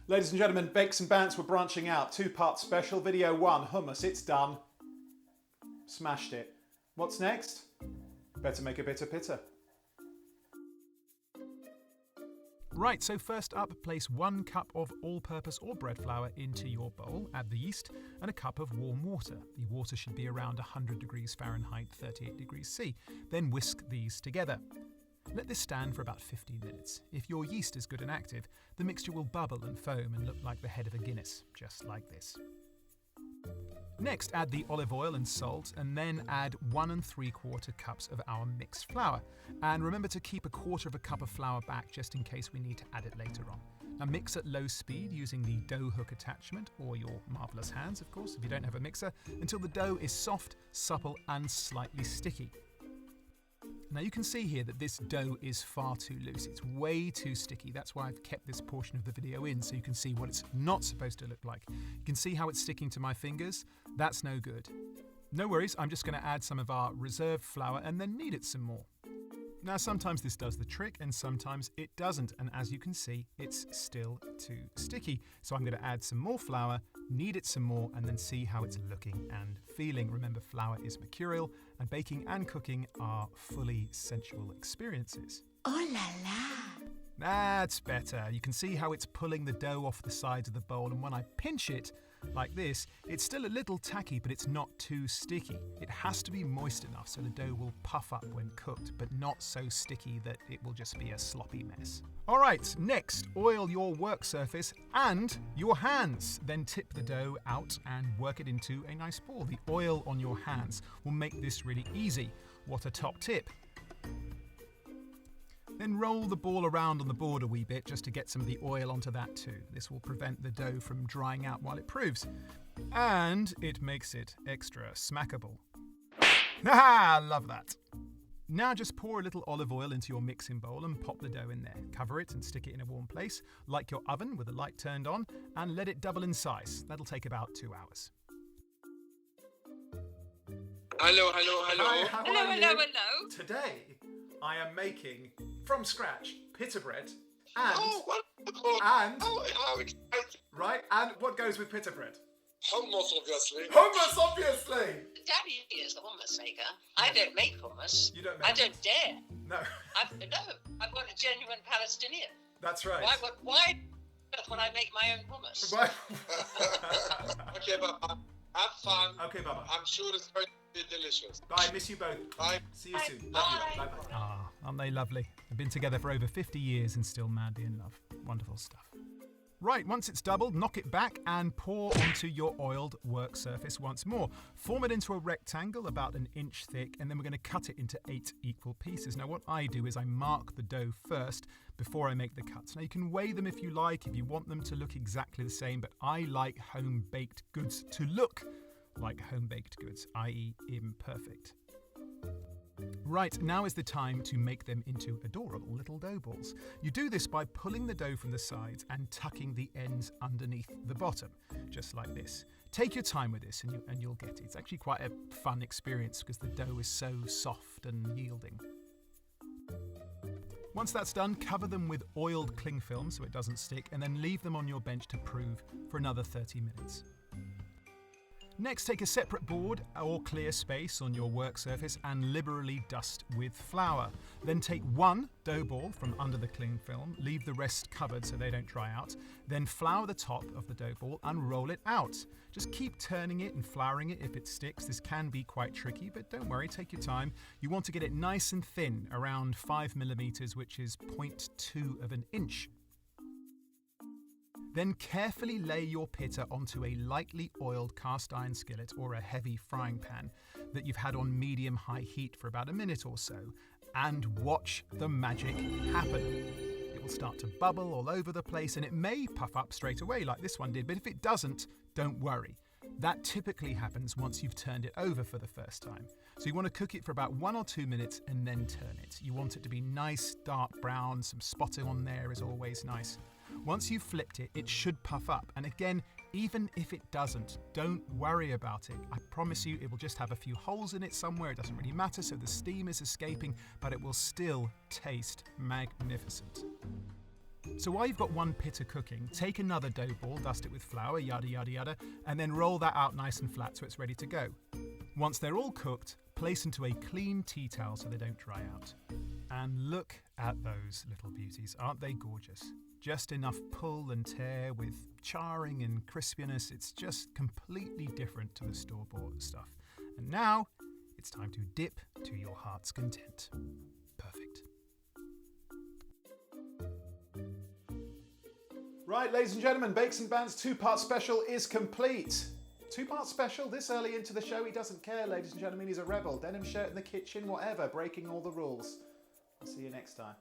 Ladies and gentlemen, Bakes and Bants were branching out. Two-part special. Video 1, hummus, it's done. Smashed it. What's next? Better make a bit of pitta. Right, so first up, place 1 cup of all-purpose or bread flour into your bowl, add the yeast and a cup of warm water. The water should be around 100 degrees Fahrenheit, 38 degrees C. Then whisk these together. Let this stand for about 15 minutes. If your yeast is good and active, the mixture will bubble and foam and look like the head of a Guinness, just like this. Next, add the olive oil and salt, and then add 1 3/4 cups of our mixed flour. And remember to keep 1/4 cup of flour back just in case we need to add it later on. Now mix at low speed using the dough hook attachment, or your marvellous hands, of course, if you don't have a mixer, until the dough is soft, supple, and slightly sticky. Now you can see here that this dough is far too loose. It's way too sticky. That's why I've kept this portion of the video in so you can see what it's not supposed to look like. You can see how it's sticking to my fingers. That's no good. No worries, I'm just going to add some of our reserved flour and then knead it some more. Now sometimes this does the trick and sometimes it doesn't, and as you can see, it's still too sticky. So I'm going to add some more flour, knead it some more, and then see how it's looking and feeling. Remember, flour is mercurial, and baking and cooking are fully sensual experiences. Oh la la! That's better. You can see how it's pulling the dough off the sides of the bowl, and when I pinch it like this, it's still a little tacky, but it's not too sticky. It has to be moist enough so the dough will puff up when cooked, but not so sticky that it will just be a sloppy mess. All right, next, oil your work surface and your hands. Then tip the dough out and work it into a nice ball. The oil on your hands will make this really easy. What a top tip. Then roll the ball around on the board a wee bit just to get some of the oil onto that too. This will prevent the dough from drying out while it proves. And it makes it extra smackable. Ah, love that. Now just pour a little olive oil into your mixing bowl and pop the dough in there. Cover it and stick it in a warm place, like your oven with the light turned on, and let it double in size. That'll take about 2 hours. Hello. Hi, how Hello, are you? hello. Today, I am making, from scratch, pitta bread and... Oh, wonderful. And... Oh, how exciting. Right, and what goes with pitta bread? Hummus, obviously. Hummus, obviously! Daddy is the hummus maker. I don't make hummus. You don't make I don't dare. No, I've got a genuine Palestinian. that's right. Why would I make my own hummus? Right. Okay, Baba. Have fun. Okay, Baba. I'm sure it's going to be delicious. Bye, miss you both. Bye. See you soon. Love you. Bye. Bye-bye. Ah, aren't they lovely? They've been together for over 50 years and still madly in love. Wonderful stuff. Right, once it's doubled, knock it back and pour onto your oiled work surface once more. Form it into a rectangle about 1 inch thick, and then we're going to cut it into 8 equal pieces. Now what I do is I mark the dough first before I make the cuts. Now you can weigh them if you like, if you want them to look exactly the same, but I like home-baked goods to look like home-baked goods, i.e. imperfect. Right, now is the time to make them into adorable little dough balls. You do this by pulling the dough from the sides and tucking the ends underneath the bottom, just like this. Take your time with this and you'll get it. It's actually quite a fun experience because the dough is so soft and yielding. Once that's done, cover them with oiled cling film so it doesn't stick, and then leave them on your bench to prove for another 30 minutes. Next, take a separate board or clear space on your work surface and liberally dust with flour. Then take 1 dough ball from under the cling film, leave the rest covered so they don't dry out. Then flour the top of the dough ball and roll it out. Just keep turning it and flouring it if it sticks. This can be quite tricky, but don't worry, take your time. You want to get it nice and thin, around 5 millimeters, which is 0.2 of an inch. Then carefully lay your pitta onto a lightly oiled cast iron skillet or a heavy frying pan that you've had on medium-high heat for about a minute or so, and watch the magic happen. It will start to bubble all over the place and it may puff up straight away like this one did, but if it doesn't, don't worry. That typically happens once you've turned it over for the first time. So you want to cook it for about 1 or 2 minutes and then turn it. You want it to be nice, dark brown, some spotting on there is always nice. Once you've flipped it, it should puff up. And again, even if it doesn't, don't worry about it. I promise you it will just have a few holes in it somewhere. It doesn't really matter, so the steam is escaping, but it will still taste magnificent. So while you've got one pitta cooking, take another dough ball, dust it with flour, yada yada yada, and then roll that out nice and flat so it's ready to go. Once they're all cooked, place into a clean tea towel so they don't dry out. And look at those little beauties, aren't they gorgeous? Just enough pull and tear with charring and crispiness. It's just completely different to the store-bought stuff. And now, it's time to dip to your heart's content. Perfect. Right, ladies and gentlemen, Bakes and Bands two-part special is complete. Two-part special this early into the show. He doesn't care, ladies and gentlemen. He's a rebel. Denim shirt in the kitchen, whatever, breaking all the rules. I'll see you next time.